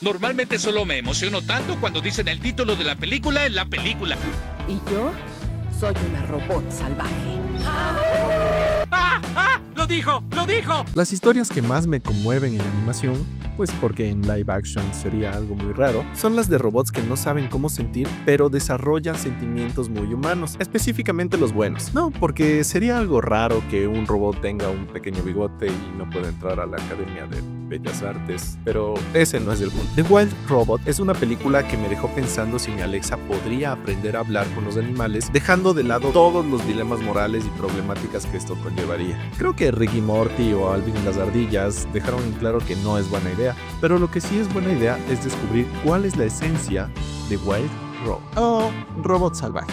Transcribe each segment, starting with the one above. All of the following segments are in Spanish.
Normalmente solo me emociono tanto cuando dicen el título de la película en la película. Y yo soy una robot salvaje. ¡Ah! ¡Ah! ¡Lo dijo! ¡Lo dijo! Las historias que más me conmueven en animación, pues porque en live action sería algo muy raro, son las de robots que no saben cómo sentir, pero desarrollan sentimientos muy humanos, específicamente los buenos. No, porque sería algo raro que un robot tenga un pequeño bigote y no pueda entrar a la Academia de Bellas Artes, pero ese no es el punto. The Wild Robot es una película que me dejó pensando si mi Alexa podría aprender a hablar con los animales, dejando de lado todos los dilemas morales y problemáticas que esto conllevaría. Creo que Ricky Morty o Alvin y las ardillas dejaron en claro que no es buena idea, pero lo que sí es buena idea es descubrir cuál es la esencia de Wild Robot o robot salvaje.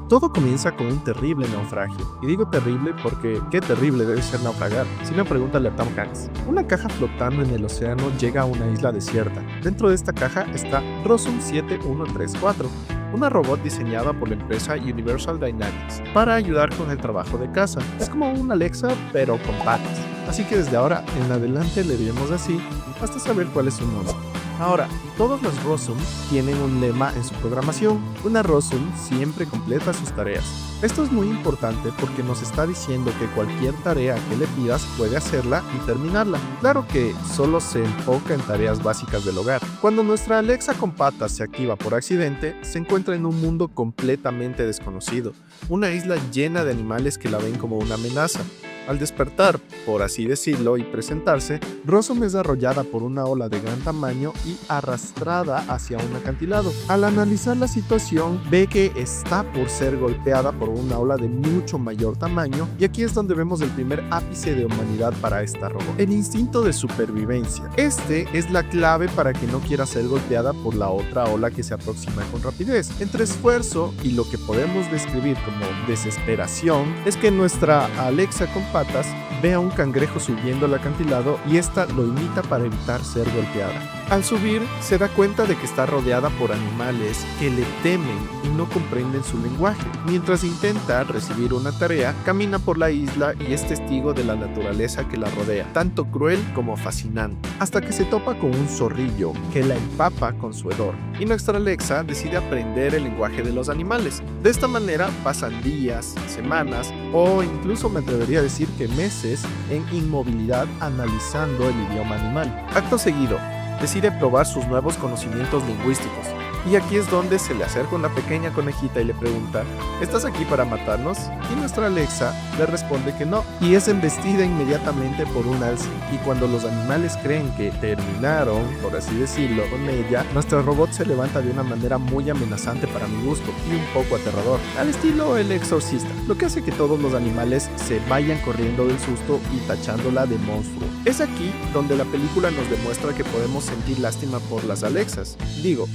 Todo comienza con un terrible naufragio. Y digo terrible porque qué terrible debe ser naufragar. Si no, pregúntale a Tom Hanks. Una caja flotando en el océano llega a una isla desierta. Dentro de esta caja está Rossum 7134, una robot diseñada por la empresa Universal Dynamics para ayudar con el trabajo de casa. Es como un Alexa, pero con patas. Así que desde ahora en adelante le diremos así hasta saber cuál es su nombre. Ahora, todos los Rossum tienen un lema en su programación. Una Rossum siempre completa sus tareas. Esto es muy importante porque nos está diciendo que cualquier tarea que le pidas puede hacerla y terminarla. Claro que solo se enfoca en tareas básicas del hogar. Cuando nuestra Alexa con patas se activa por accidente, se encuentra en un mundo completamente desconocido. Una isla llena de animales que la ven como una amenaza. Al despertar, por así decirlo, y presentarse, Rossum es arrollada por una ola de gran tamaño y arrastrada hacia un acantilado. Al analizar la situación, ve que está por ser golpeada por una ola de mucho mayor tamaño, y aquí es donde vemos el primer ápice de humanidad para esta robot: el instinto de supervivencia. Este es la clave para que no quiera ser golpeada por la otra ola que se aproxima con rapidez. Entre esfuerzo y lo que podemos describir como desesperación, es que nuestra Alexa con patas ve a un cangrejo subiendo al acantilado y esta lo imita para evitar ser golpeada. Al subir, se da cuenta de que está rodeada por animales que le temen y no comprenden su lenguaje. Mientras intenta recibir una tarea, camina por la isla y es testigo de la naturaleza que la rodea, tanto cruel como fascinante, hasta que se topa con un zorrillo que la empapa con su hedor. Y nuestra Alexa decide aprender el lenguaje de los animales. De esta manera pasan días, semanas o incluso me atrevería a decir que meses en inmovilidad analizando el idioma animal. Acto seguido, decide probar sus nuevos conocimientos lingüísticos. Y aquí es donde se le acerca una pequeña conejita y le pregunta: ¿estás aquí para matarnos? Y nuestra Alexa le responde que no, y es embestida inmediatamente por un alce. Y cuando los animales creen que terminaron, por así decirlo, con ella, nuestra robot se levanta de una manera muy amenazante para mi gusto y un poco aterrador, al estilo El Exorcista, lo que hace que todos los animales se vayan corriendo del susto y tachándola de monstruo. Es aquí donde la película nos demuestra que podemos sentir lástima por las Alexas,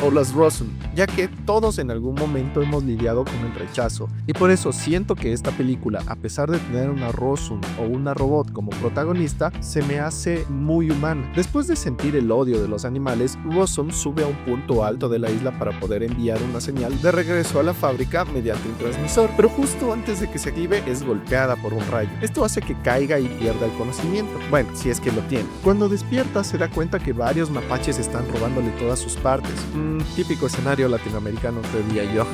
o las Rossum, ya que todos en algún momento hemos lidiado con el rechazo, y por eso siento que esta película, a pesar de tener una Rossum o una robot como protagonista, se me hace muy humana. Después de sentir el odio de los animales, Rossum sube a un punto alto de la isla para poder enviar una señal de regreso a la fábrica mediante un transmisor, pero justo antes de que se active es golpeada por un rayo. Esto hace que caiga y pierda el conocimiento, bueno, si es que lo tiene. Cuando despierta se da cuenta que varios mapaches están robándole todas sus partes. Típico escenario latinoamericano, te diría yo.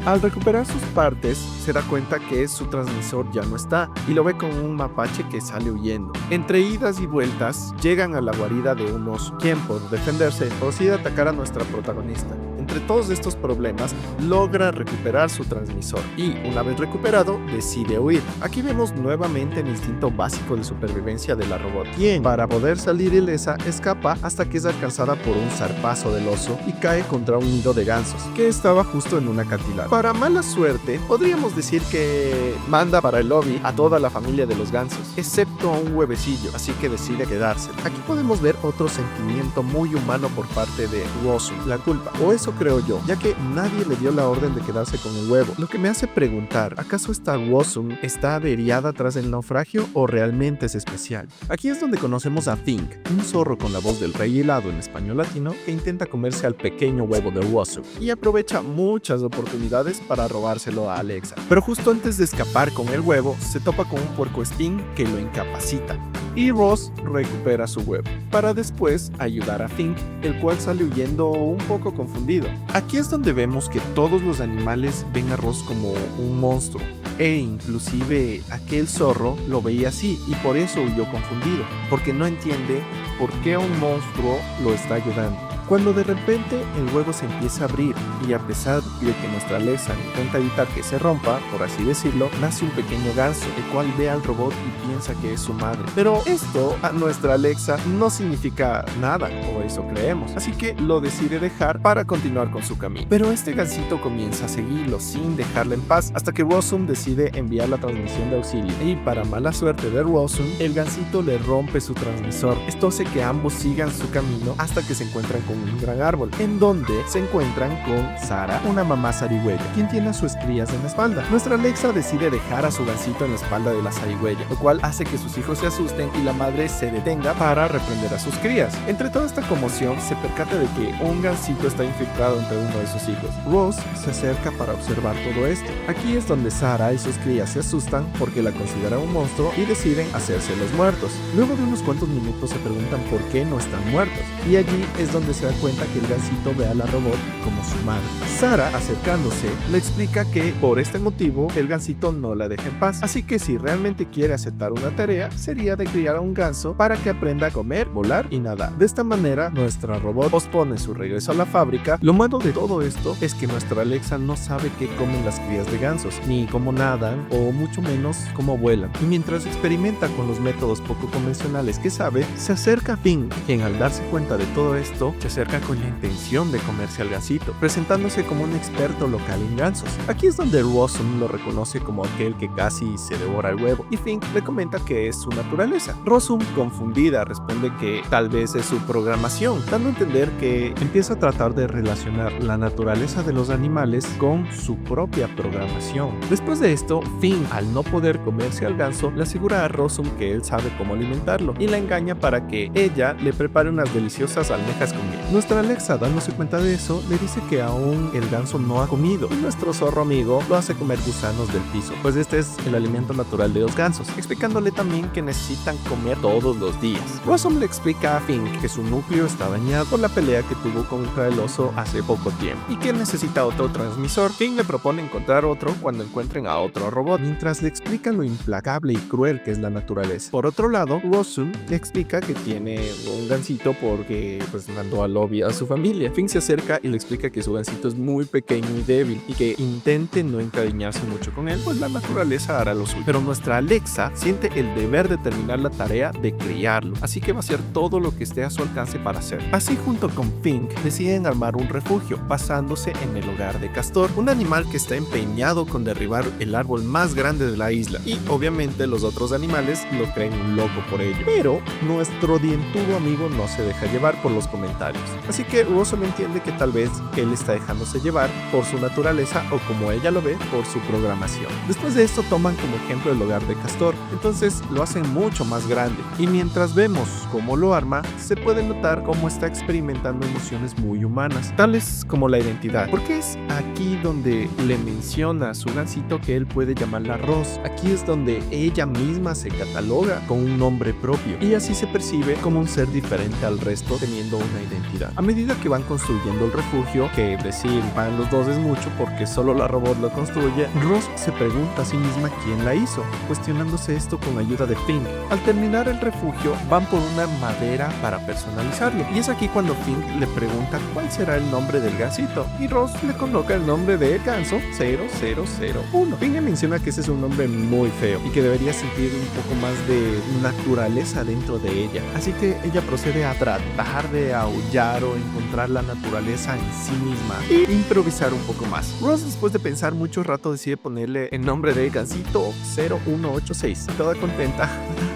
Al recuperar sus partes, se da cuenta que su transmisor ya no está y lo ve con un mapache que sale huyendo. Entre idas y vueltas, llegan a la guarida de un oso, quien por defenderse decide atacar a nuestra protagonista. Entre todos estos problemas, logra recuperar su transmisor y, una vez recuperado, decide huir. Aquí vemos nuevamente el instinto básico de supervivencia de la robot, quien, para poder salir ilesa, escapa hasta que es alcanzada por un zarpazo del oso y cae contra un nido de gansos, que estaba justo en un acantilado. Para mala suerte, podríamos decir que manda para el lobby a toda la familia de los gansos, excepto a un huevecillo, así que decide quedarse. Aquí podemos ver otro sentimiento muy humano por parte de Rossum, la culpa, o eso creo yo, ya que nadie le dio la orden de quedarse con el huevo, lo que me hace preguntar: ¿acaso esta Rossum está averiada tras el naufragio o realmente es especial? Aquí es donde conocemos a Fink, un zorro con la voz del rey helado en español latino que intenta comerse al pequeño huevo de Rossum y aprovecha muchas oportunidades para robárselo a Alexa. Pero justo antes de escapar con el huevo, se topa con un puercoespín que lo incapacita. y Ross recupera su huevo, para después ayudar a Fink, el cual sale huyendo un poco confundido. Aquí es donde vemos que todos los animales ven a Ross como un monstruo, e inclusive aquel zorro lo veía así y por eso huyó confundido, porque no entiende por qué un monstruo lo está ayudando. Cuando de repente el huevo se empieza a abrir y a pesar de que nuestra Alexa intenta evitar que se rompa, por así decirlo, nace un pequeño ganso, el cual ve al robot y piensa que es su madre. Pero esto a nuestra Alexa no significa nada, o eso creemos, así que lo decide dejar para continuar con su camino. Pero este gansito comienza a seguirlo sin dejarle en paz, hasta que Rossum decide enviar la transmisión de auxilio. Y para mala suerte de Rossum, el gansito le rompe su transmisor. Esto hace que ambos sigan su camino hasta que se encuentran con un gran árbol, en donde se encuentran con Sara, una mamá zarigüeya, quien tiene a sus crías en la espalda. Nuestra Alexa decide dejar a su gansito en la espalda de la zarigüeya, lo cual hace que sus hijos se asusten y la madre se detenga para reprender a sus crías. Entre toda esta conmoción, se percata de que un gansito está infiltrado entre uno de sus hijos. Ross se acerca para observar todo esto. Aquí es donde Sara y sus crías se asustan porque la consideran un monstruo y deciden hacerse los muertos. Luego de unos cuantos minutos se preguntan por qué no están muertos, y allí es donde se da cuenta que el gansito ve a la robot como su madre. Sara, acercándose, le explica que por este motivo el gansito no la deja en paz, así que si realmente quiere aceptar una tarea sería de criar a un ganso para que aprenda a comer, volar y nadar. De esta manera nuestra robot pospone su regreso a la fábrica. Lo malo de todo esto es que nuestra Alexa no sabe qué comen las crías de gansos, ni cómo nadan o mucho menos cómo vuelan, y mientras experimenta con los métodos poco convencionales que sabe, se acerca a Fink, quien al darse cuenta de todo esto se acerca con la intención de comerse al gansito, presentándose como un experto local en gansos. Aquí es donde Rossum lo reconoce como aquel que casi se devora el huevo, y Fink le comenta que es su naturaleza. Rossum, confundida, responde que tal vez es su programación, dando a entender que empieza a tratar de relacionar la naturaleza de los animales con su propia programación. Después de esto, Fink, al no poder comerse al ganso, le asegura a Rossum que él sabe cómo alimentarlo, y la engaña para que ella le prepare unas deliciosas almejas con miel. Nuestra Alexa, dándose cuenta de eso, le dice que aún el ganso no ha comido, y nuestro zorro amigo lo hace comer gusanos del piso, pues este es el alimento natural de los gansos, explicándole también que necesitan comer todos los días. Rossum le explica a Fink que su núcleo está dañado por la pelea que tuvo contra el oso hace poco tiempo, y que necesita otro transmisor. Fink le propone encontrar otro cuando encuentren a otro robot, mientras le explica lo implacable y cruel que es la naturaleza. Por otro lado, Rossum le explica que tiene un gansito porque pues mandó al lobby a su familia. Fink se acerca y le explica que su gansito es muy pequeño y débil, y que intente no encariñarse mucho con él, pues la naturaleza hará lo suyo. Pero nuestra Alexa siente el deber de terminar la tarea de criarlo, así que va a hacer todo lo que esté a su alcance para hacerlo. Así, junto con Fink, deciden armar un refugio, basándose en el hogar de Castor, un animal que está empeñado con derribar el árbol más grande de la isla, y obviamente los otros animales lo creen un loco por ello. Pero nuestro dientudo amigo no se deja llevar por los comentarios, así que Rossum entiende que tal vez él está dejándose llevar por su naturaleza, o como ella lo ve, por su programación. Después de esto toman como ejemplo el hogar de Castor, entonces lo hacen mucho más grande, y mientras vemos cómo lo arma, se puede notar cómo está experimentando emociones muy humanas, tales como la identidad, porque es aquí donde le menciona a su gansito que él puede llamarla Ross. Aquí es donde ella misma se cataloga con un nombre propio, y así se percibe como un ser diferente al resto, teniendo una identidad. A medida que van construyendo el refugio, que decir van los dos es mucho porque solo la robot lo construye, Ross se pregunta a sí misma quién la hizo, cuestionándose esto con ayuda de Fink. Al terminar el refugio, van por una madera para personalizarlo, y es aquí cuando Fink le pregunta cuál será el nombre del gansito, y Ross le coloca el nombre de Ganso 0001. Fink le menciona que ese es un nombre muy feo y que debería sentir un poco más de naturaleza dentro de ella, así que ella procede a tratar de aullar o encontrar la naturaleza en sí misma y improvisar un poco más. Ross, después de pensar mucho rato, decide ponerle el nombre de Gansito 0186. Toda contenta,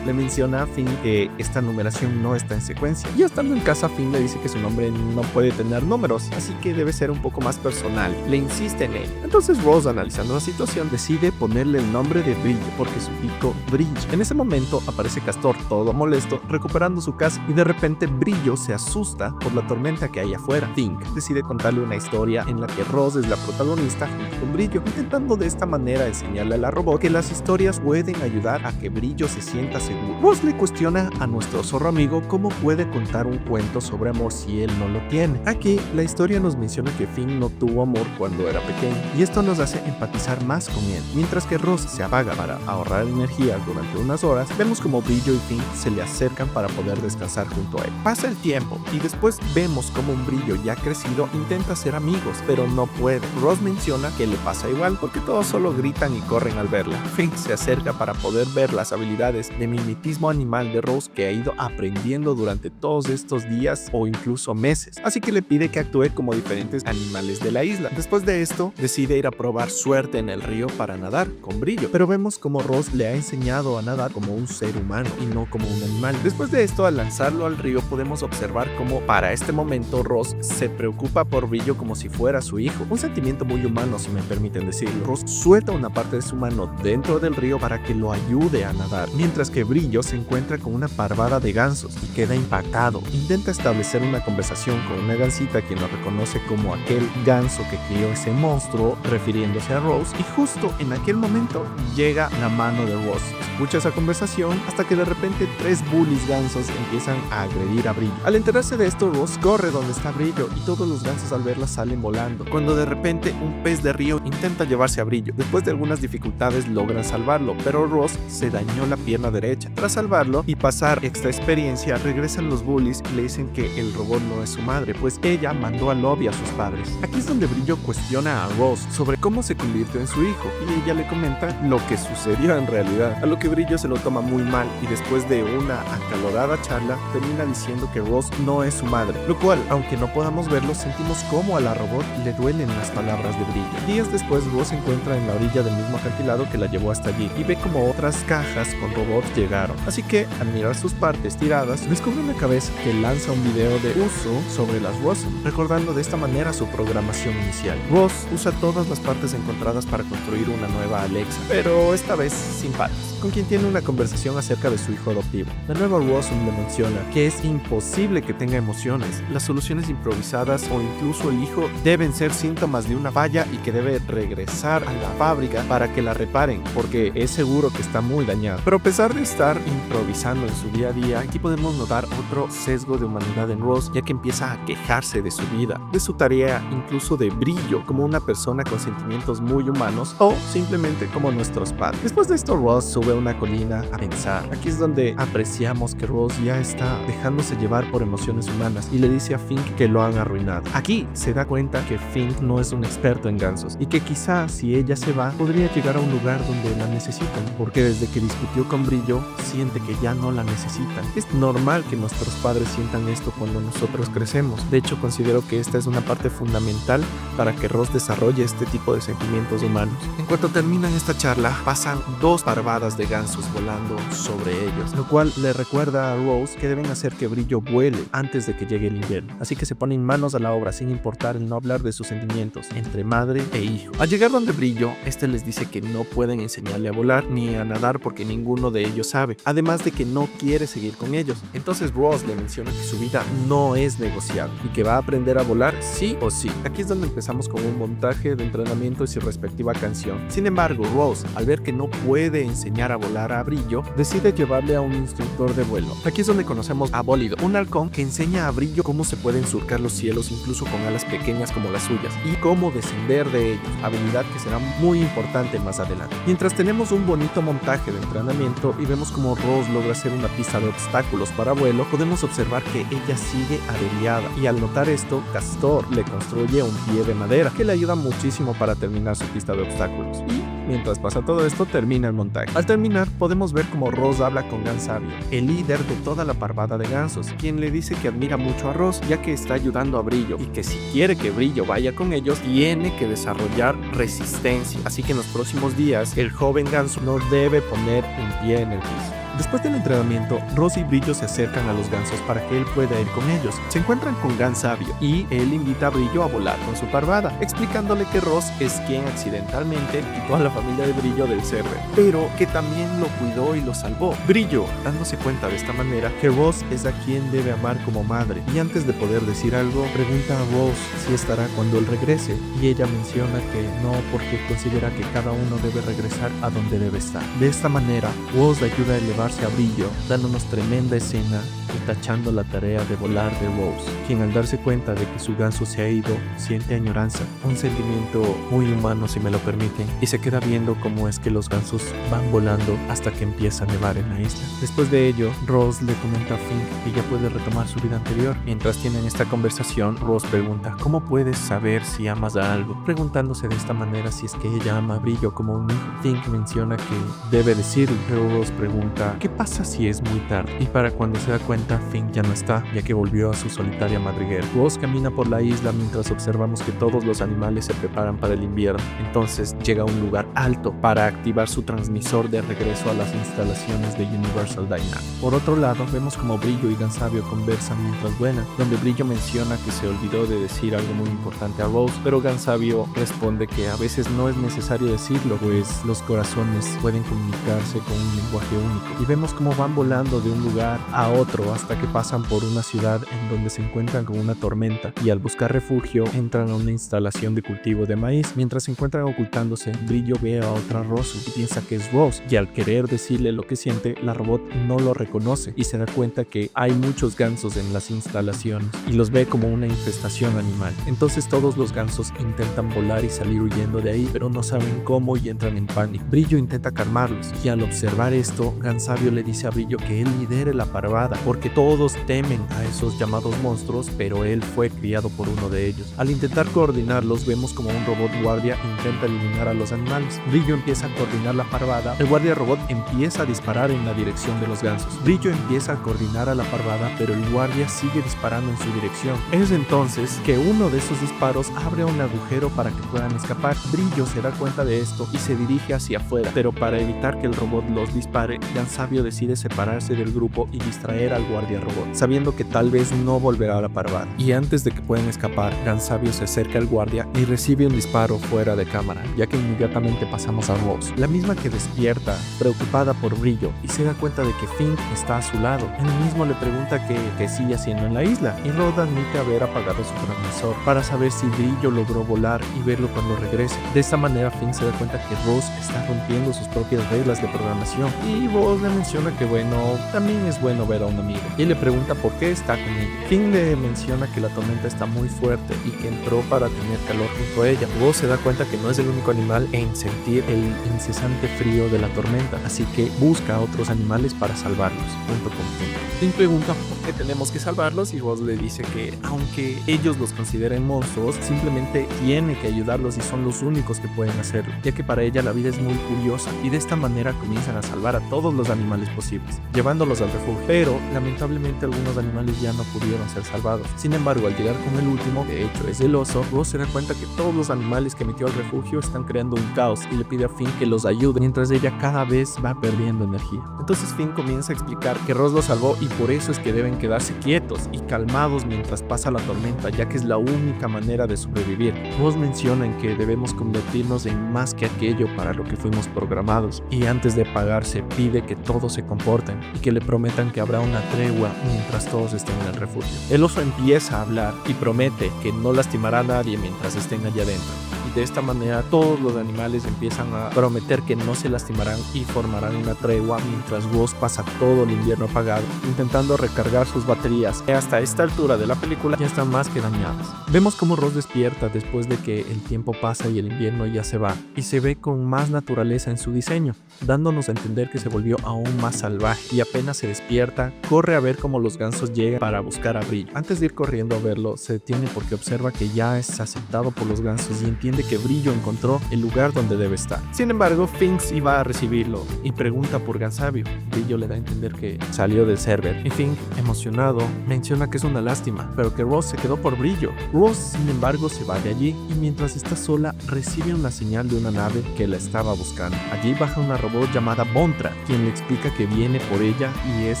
le menciona a Finn que esta numeración no está en secuencia, y estando en casa, Finn le dice que su nombre no puede tener números, así que debe ser un poco más personal. Le insiste en ello. Entonces Ross, analizando la situación, decide ponerle el nombre de Brillo porque su pico brilla. En ese momento aparece Castor todo molesto, recuperando su casa, y de repente Brillo se asusta por la tormenta que hay afuera. Fink decide contarle una historia en la que Ross es la protagonista junto con Brillo, intentando de esta manera enseñarle a la robot que las historias pueden ayudar a que Brillo se sienta seguro Wood. Ross le cuestiona a nuestro zorro amigo cómo puede contar un cuento sobre amor si él no lo tiene. Aquí, la historia nos menciona que Finn no tuvo amor cuando era pequeño, y esto nos hace empatizar más con él. Mientras que Ross se apaga para ahorrar energía durante unas horas, vemos como Brillo y Finn se le acercan para poder descansar junto a él. Pasa el tiempo, y después vemos como un Brillo ya crecido intenta ser amigos, pero no puede. Ross menciona que le pasa igual porque todos solo gritan y corren al verla. Finn se acerca para poder ver las habilidades de mimetismo animal de Ross que ha ido aprendiendo durante todos estos días o incluso meses, así que le pide que actúe como diferentes animales de la isla. Después de esto, decide ir a probar suerte en el río para nadar con Brillo, pero vemos como Ross le ha enseñado a nadar como un ser humano y no como un animal. Después de esto, al lanzarlo al río, podemos observar cómo para este momento Ross se preocupa por Brillo como si fuera su hijo, un sentimiento muy humano si me permiten decirlo. Ross suelta una parte de su mano dentro del río para que lo ayude a nadar, mientras que Brillo se encuentra con una parvada de gansos y queda impactado. Intenta establecer una conversación con una gansita quien lo reconoce como aquel ganso que crió ese monstruo, refiriéndose a Ross, y justo en aquel momento llega la mano de Ross. Escucha esa conversación hasta que de repente 3 bullies gansos empiezan a agredir a Brillo. Al enterarse de esto, Ross corre donde está Brillo y todos los gansos al verla salen volando, cuando de repente un pez de río intenta llevarse a Brillo. Después de algunas dificultades logran salvarlo, pero Ross se dañó la pierna derecha. Tras salvarlo y pasar esta experiencia, regresan los bullies y le dicen que el robot no es su madre, pues ella mandó a Lobby a sus padres. Aquí es donde Brillo cuestiona a Ross sobre cómo se convirtió en su hijo, y ella le comenta lo que sucedió en realidad, a lo que Brillo se lo toma muy mal, y después de una acalorada charla termina diciendo que Ross no es su madre, lo cual, aunque no podamos verlo, sentimos como a la robot le duelen las palabras de Brillo. Días después, Ross se encuentra en la orilla del mismo acantilado que la llevó hasta allí y ve como otras cajas con robots llegaron, así que al mirar sus partes tiradas, descubre una cabeza que lanza un video de uso sobre las Rossum, recordando de esta manera su programación inicial. Ross usa todas las partes encontradas para construir una nueva Alexa, pero esta vez sin padres, con quien tiene una conversación acerca de su hijo adoptivo. La nueva Rossum le menciona que es imposible que tenga emociones, las soluciones improvisadas o incluso el hijo deben ser síntomas de una falla y que debe regresar a la fábrica para que la reparen, porque es seguro que está muy dañada. Pero a pesar de estar improvisando en su día a día, aquí podemos notar otro sesgo de humanidad en Ross, ya que empieza a quejarse de su vida, de su tarea, incluso de Brillo como una persona con sentimientos muy humanos o simplemente como nuestros padres. Después de esto, Ross sube a una colina a pensar. Aquí es donde apreciamos que Ross ya está dejándose llevar por emociones humanas y le dice a Fink que lo han arruinado. Aquí se da cuenta que Fink no es un experto en gansos y que quizá si ella se va podría llegar a un lugar donde la necesitan, porque desde que discutió con Brillo siente que ya no la necesitan. Es normal que nuestros padres sientan esto cuando nosotros crecemos. De hecho, considero que esta es una parte fundamental para que Ross desarrolle este tipo de sentimientos humanos. En cuanto terminan esta charla, pasan 2 parvadas de gansos volando sobre ellos, lo cual le recuerda a Ross que deben hacer que Brillo vuele antes de que llegue el invierno. Así que se ponen manos a la obra sin importar el no hablar de sus sentimientos entre madre e hijo. Al llegar donde Brillo, este les dice que no pueden enseñarle a volar ni a nadar porque ninguno de ellos sabe, además de que no quiere seguir con ellos. Entonces Ross le menciona que su vida no es negociable y que va a aprender a volar sí o sí. Aquí es donde empezamos con un montaje de entrenamiento y su respectiva canción. Sin embargo, Ross, al ver que no puede enseñar a volar a Brillo, decide llevarle a un instructor de vuelo. Aquí es donde conocemos a Bólido, un halcón que enseña a Brillo cómo se pueden surcar los cielos incluso con alas pequeñas como las suyas y cómo descender de ellos, habilidad que será muy importante más adelante. Mientras tenemos un bonito montaje de entrenamiento y vemos cómo Ross logra hacer una pista de obstáculos para vuelo, podemos observar que ella sigue averiada y al notar esto, Castor le construye un pie de madera que le ayuda muchísimo para terminar su pista de obstáculos. Y mientras pasa todo esto, termina el montaje. Al terminar, podemos ver cómo Ross habla con Gansabio, el líder de toda la parvada de gansos, quien le dice que admira mucho a Ross ya que está ayudando a Brillo y que si quiere que Brillo vaya con ellos, tiene que desarrollar resistencia. Así que en los próximos días, el joven ganso no debe poner un pie en el piso. Después del entrenamiento, Ross y Brillo se acercan a los gansos para que él pueda ir con ellos. Se encuentran con Gansabio y él invita a Brillo a volar con su parvada, explicándole que Ross es quien accidentalmente quitó a la familia de Brillo del server, pero que también lo cuidó y lo salvó. Brillo, dándose cuenta de esta manera que Ross es a quien debe amar como madre, y antes de poder decir algo, pregunta a Ross si estará cuando él regrese, y ella menciona que no, porque considera que cada uno debe regresar a donde debe estar. De esta manera, Ross le ayuda a elevar llevarse a Brillo, dándonos tremenda escena y tachando la tarea de volar de Rose, quien al darse cuenta de que su ganso se ha ido, siente añoranza, un sentimiento muy humano si me lo permiten, y se queda viendo cómo es que los gansos van volando hasta que empieza a nevar en la isla. Después de ello, Rose le comenta a Fink que ya puede retomar su vida anterior. Mientras tienen esta conversación, Rose pregunta ¿cómo puedes saber si amas a algo? Preguntándose de esta manera si es que ella ama a Brillo como un hijo. Fink menciona que debe decirlo, pero Rose pregunta ¿qué pasa si es muy tarde? Y para cuando se da cuenta, Fink ya no está, ya que volvió a su solitaria madriguera. Rose camina por la isla mientras observamos que todos los animales se preparan para el invierno. Entonces llega a un lugar alto para activar su transmisor de regreso a las instalaciones de Universal Dynamics. Por otro lado, vemos como Brillo y Gansabio conversan mientras vuelan, donde Brillo menciona que se olvidó de decir algo muy importante a Rose, pero Gansabio responde que a veces no es necesario decirlo, pues los corazones pueden comunicarse con un lenguaje único. Y vemos cómo van volando de un lugar a otro hasta que pasan por una ciudad en donde se encuentran con una tormenta, y al buscar refugio entran a una instalación de cultivo de maíz. Mientras se encuentran ocultándose, Brillo ve a otra Rosu y piensa que es Rose, y al querer decirle lo que siente, la robot no lo reconoce y se da cuenta que hay muchos gansos en las instalaciones y los ve como una infestación animal. Entonces todos los gansos intentan volar y salir huyendo de ahí, pero no saben cómo y entran en pánico. Brillo intenta calmarlos, y al observar esto, Gansabio le dice a Brillo que él lidere la parvada porque todos temen a esos llamados monstruos, pero él fue criado por uno de ellos. Al intentar coordinarlos, vemos como un robot guardia intenta eliminar a los animales. Brillo empieza a coordinar la parvada, el guardia robot empieza a disparar en la dirección de los gansos. Brillo empieza a coordinar a la parvada, pero el guardia sigue disparando en su dirección. Es entonces que uno de esos disparos abre un agujero para que puedan escapar. Brillo se da cuenta de esto y se dirige hacia afuera, pero para evitar que el robot los dispare, Gansabio decide separarse del grupo y distraer al guardia robot, sabiendo que tal vez no volverá a la parvada. Y antes de que puedan escapar, Gansabio se acerca al guardia y recibe un disparo fuera de cámara, ya que inmediatamente pasamos a Rose, la misma que despierta, preocupada por Brillo, y se da cuenta de que Fink está a su lado. Él mismo le pregunta qué sigue haciendo en la isla, y Rose admite haber apagado su transmisor para saber si Brillo logró volar y verlo cuando regrese. De esta manera Fink se da cuenta que Rose está rompiendo sus propias reglas de programación, y Rose le menciona que bueno, también es bueno ver a un amigo, y le pregunta por qué está con ella. Fink le menciona que la tormenta está muy fuerte y que entró para tener calor junto a ella. Rose se da cuenta que no es el único animal en sentir el incesante frío de la tormenta, así que busca a otros animales para salvarlos, junto con Fink. Fink pregunta por qué tenemos que salvarlos, y Rose le dice que aunque ellos los consideren monstruos, simplemente tiene que ayudarlos y son los únicos que pueden hacerlo, ya que para ella la vida es muy curiosa, y de esta manera comienzan a salvar a todos los animales posibles, llevándolos al refugio. Pero lamentablemente algunos animales ya no pudieron ser salvados. Sin embargo, al llegar con el último, de hecho es el oso, Rose se da cuenta que todos los animales que metió al refugio están creando un caos, y le pide a Fink que los ayude, mientras ella cada vez va perdiendo energía. Entonces Fink comienza a explicar que Rose los salvó y por eso es que deben quedarse quietos y calmados mientras pasa la tormenta, ya que es la única manera de sobrevivir. Rose menciona en que debemos convertirnos en más que aquello para lo que fuimos programados, y antes de apagarse pide que todos se comporten y que le prometan que habrá una tregua mientras todos estén en el refugio. El oso empieza a hablar y promete que no lastimará a nadie mientras estén allá adentro. De esta manera todos los animales empiezan a prometer que no se lastimarán y formarán una tregua mientras Rose pasa todo el invierno apagado intentando recargar sus baterías, que hasta esta altura de la película ya están más que dañadas. Vemos cómo Rose despierta después de que el tiempo pasa y el invierno ya se va, y se ve con más naturaleza en su diseño, dándonos a entender que se volvió aún más salvaje, y apenas se despierta, corre a ver cómo los gansos llegan para buscar a Brillo. Antes de ir corriendo a verlo, se detiene porque observa que ya es aceptado por los gansos y entiende que Brillo encontró el lugar donde debe estar. Sin embargo, Fink iba a recibirlo y pregunta por Gansabio. Brillo le da a entender que salió del server, y Fink, emocionado, menciona que es una lástima, pero que Rose se quedó por Brillo. Rose, sin embargo, se va de allí, y mientras está sola, recibe una señal de una nave que la estaba buscando. Allí baja una robot llamada Bontra, quien le explica que viene por ella y es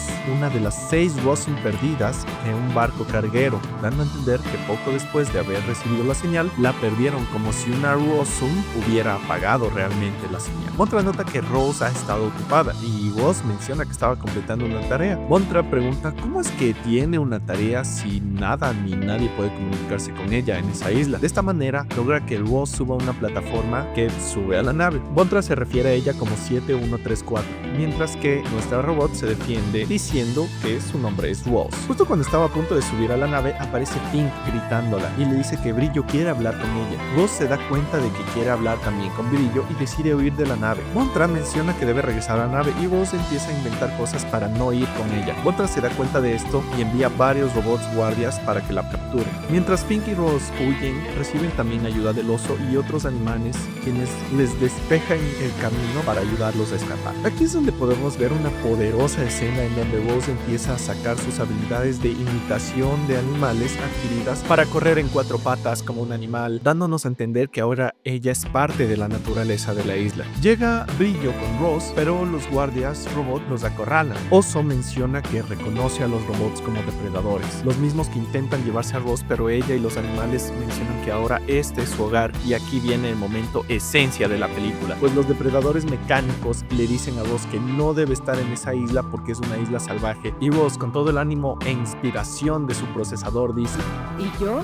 una de las 6 Rosun perdidas en un barco carguero, dando a entender que poco después de haber recibido la señal, la perdieron, como si una Rosun hubiera apagado realmente la señal. Bontra nota que Rose ha estado ocupada, y Rose menciona que estaba completando una tarea. Bontra pregunta cómo es es que tiene una tarea si nada ni nadie puede comunicarse con ella en esa isla. De esta manera logra que Ross suba a una plataforma que sube a la nave. Bontra se refiere a ella como 7134, mientras que nuestra robot se defiende diciendo que su nombre es Ross. Justo cuando estaba a punto de subir a la nave aparece Fink gritándola y le dice que Brillo quiere hablar con ella. Ross se da cuenta de que quiere hablar también con Brillo y decide huir de la nave. Bontra menciona que debe regresar a la nave y Ross empieza a inventar cosas para no ir con ella. Bontra se da cuenta de esto y envía varios robots guardias para que la capturen. Mientras Fink y Ross huyen, reciben también ayuda del oso y otros animales, quienes les despejan el camino para ayudarlos a escapar. Aquí es donde podemos ver una poderosa escena en donde Ross empieza a sacar sus habilidades de imitación de animales adquiridas para correr en cuatro patas como un animal, dándonos a entender que ahora ella es parte de la naturaleza de la isla. Llega Brillo con Ross, pero los guardias robot los acorralan. Oso menciona que reconoce a los robots como depredadores, los mismos que intentan llevarse a Ross, pero ella y los animales mencionan que ahora este es su hogar, y aquí viene el momento esencia de la película, pues los depredadores mecánicos le dicen a Ross que no debe estar en esa isla porque es una isla salvaje, y Ross, con todo el ánimo e inspiración de su procesador, dice: Y yo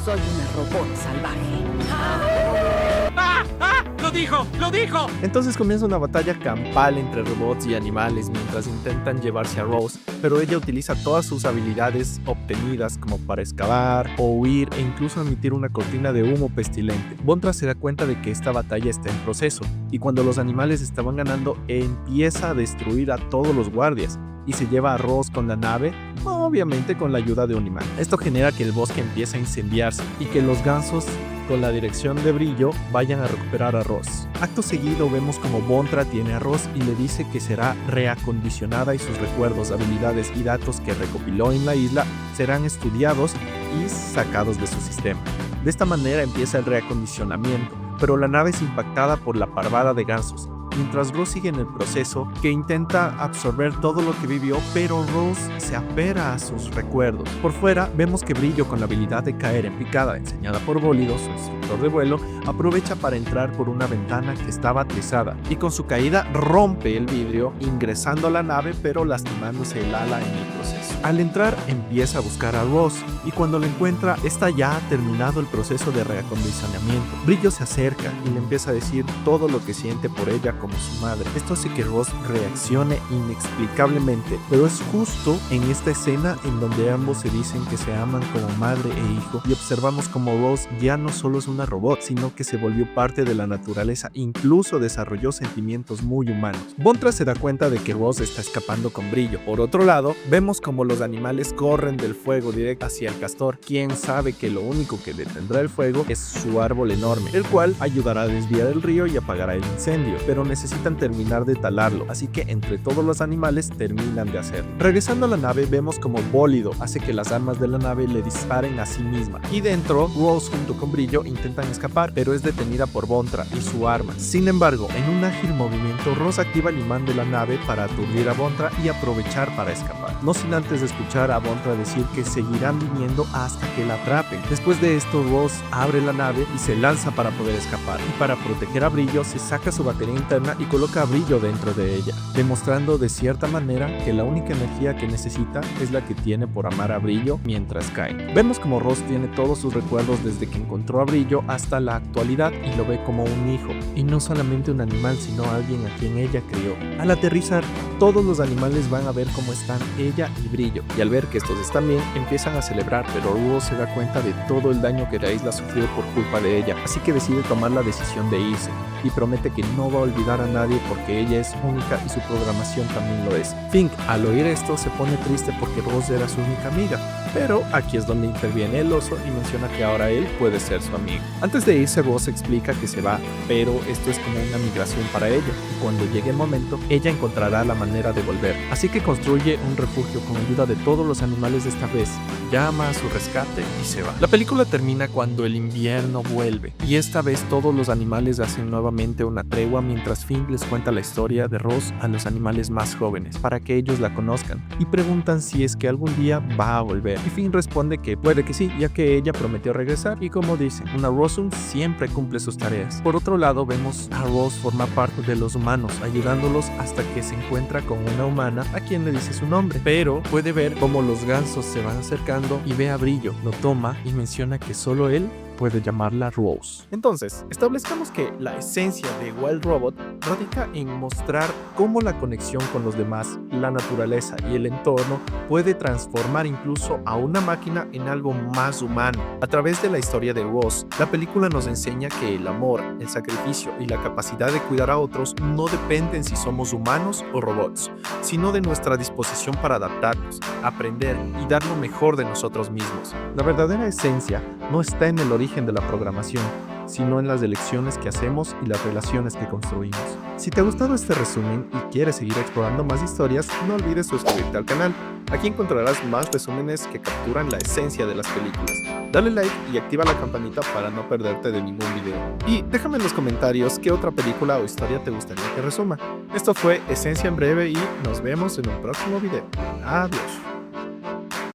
soy una robot salvaje. ¡Lo dijo! ¡Lo dijo! Entonces comienza una batalla campal entre robots y animales mientras intentan llevarse a Ross, pero ella utiliza todas sus habilidades obtenidas como para excavar o huir e incluso emitir una cortina de humo pestilente. Bontra se da cuenta de que esta batalla está en proceso, y cuando los animales estaban ganando, empieza a destruir a todos los guardias y se lleva a Ross con la nave, obviamente con la ayuda de un imán. Esto genera que el bosque empiece a incendiarse y que los gansos, con la dirección de Brillo, vayan a recuperar a Ross. Acto seguido vemos como Bontra tiene a Ross y le dice que será reacondicionada y sus recuerdos, habilidades y datos que recopiló en la isla serán estudiados y sacados de su sistema. De esta manera empieza el reacondicionamiento, pero la nave es impactada por la parvada de gansos, mientras Ross sigue en el proceso, que intenta absorber todo lo que vivió, pero Ross se apera a sus recuerdos. Por fuera vemos que Brillo, con la habilidad de caer en picada enseñada por Bólido, su instructor de vuelo, aprovecha para entrar por una ventana que estaba atrizada y con su caída rompe el vidrio, ingresando a la nave pero lastimándose el ala en el proceso. Al entrar empieza a buscar a Ross y cuando la encuentra, esta ya ha terminado el proceso de reacondicionamiento. Brillo se acerca y le empieza a decir todo lo que siente por ella como su madre. Esto hace que Ross reaccione inexplicablemente, pero es justo en esta escena en donde ambos se dicen que se aman como madre e hijo, y observamos como Ross ya no solo es una robot, sino que se volvió parte de la naturaleza, incluso desarrolló sentimientos muy humanos. Bontra se da cuenta de que Ross está escapando con Brillo. Por otro lado, vemos como los animales corren del fuego directo hacia el castor, quien sabe que lo único que detendrá el fuego es su árbol enorme, el cual ayudará a desviar el río y apagará el incendio, pero necesitan terminar de talarlo, así que entre todos los animales terminan de hacerlo. Regresando a la nave, vemos como Bólido hace que las armas de la nave le disparen a sí misma, y dentro, Ross junto con Brillo intentan escapar, pero es detenida por Bontra y su arma. Sin embargo, en un ágil movimiento, Ross activa el imán de la nave para aturdir a Bontra y aprovechar para escapar, no sin antes de escuchar a Bontra decir que seguirán viniendo hasta que la atrapen. Después de esto, Ross abre la nave y se lanza para poder escapar, y para proteger a Brillo se saca su batería interna y coloca a Brillo dentro de ella, demostrando de cierta manera que la única energía que necesita es la que tiene por amar a Brillo mientras cae. Vemos como Ross tiene todos sus recuerdos desde que encontró a Brillo hasta la actualidad y lo ve como un hijo, y no solamente un animal, sino alguien a quien ella crió. Al aterrizar, todos los animales van a ver cómo están ella y Brillo, y al ver que estos están bien, empiezan a celebrar, pero Ross se da cuenta de todo el daño que la isla sufrió por culpa de ella, así que decide tomar la decisión de irse, y promete que no va a olvidar a nadie porque ella es única y su programación también lo es. Fink, al oír esto, se pone triste porque Ross era su única amiga, pero aquí es donde interviene el oso y menciona que ahora él puede ser su amigo. Antes de irse, Ross explica que se va, pero esto es como una migración para ella, y cuando llegue el momento, ella encontrará la manera de volver, así que construye un refugio con ayuda de todos los animales de esta vez, llama a su rescate y se va. La película termina cuando el invierno vuelve, y esta vez todos los animales hacen nuevamente una tregua mientras Fink les cuenta la historia de Ross a los animales más jóvenes para que ellos la conozcan y preguntan si es que algún día va a volver. y Finn responde que puede que sí, ya que ella prometió regresar y como dice, una Rossum siempre cumple sus tareas. Por otro lado, vemos a Ross formar parte de los humanos, ayudándolos hasta que se encuentra con una humana a quien le dice su nombre, pero puede ver cómo los gansos se van acercando y ve a Brillo, lo toma y menciona que solo él puede llamarla Rose. Entonces, establezcamos que la esencia de Wild Robot radica en mostrar cómo la conexión con los demás, la naturaleza y el entorno puede transformar incluso a una máquina en algo más humano. A través de la historia de Rose, la película nos enseña que el amor, el sacrificio y la capacidad de cuidar a otros no dependen si somos humanos o robots, sino de nuestra disposición para adaptarnos, aprender y dar lo mejor de nosotros mismos. La verdadera esencia no está en el origen de la programación, sino en las elecciones que hacemos y las relaciones que construimos. Si te ha gustado este resumen y quieres seguir explorando más historias, no olvides suscribirte al canal. Aquí encontrarás más resúmenes que capturan la esencia de las películas. Dale like y activa la campanita para no perderte de ningún video. Y déjame en los comentarios qué otra película o historia te gustaría que resuma. Esto fue Esencia en Breve y nos vemos en un próximo video. Adiós.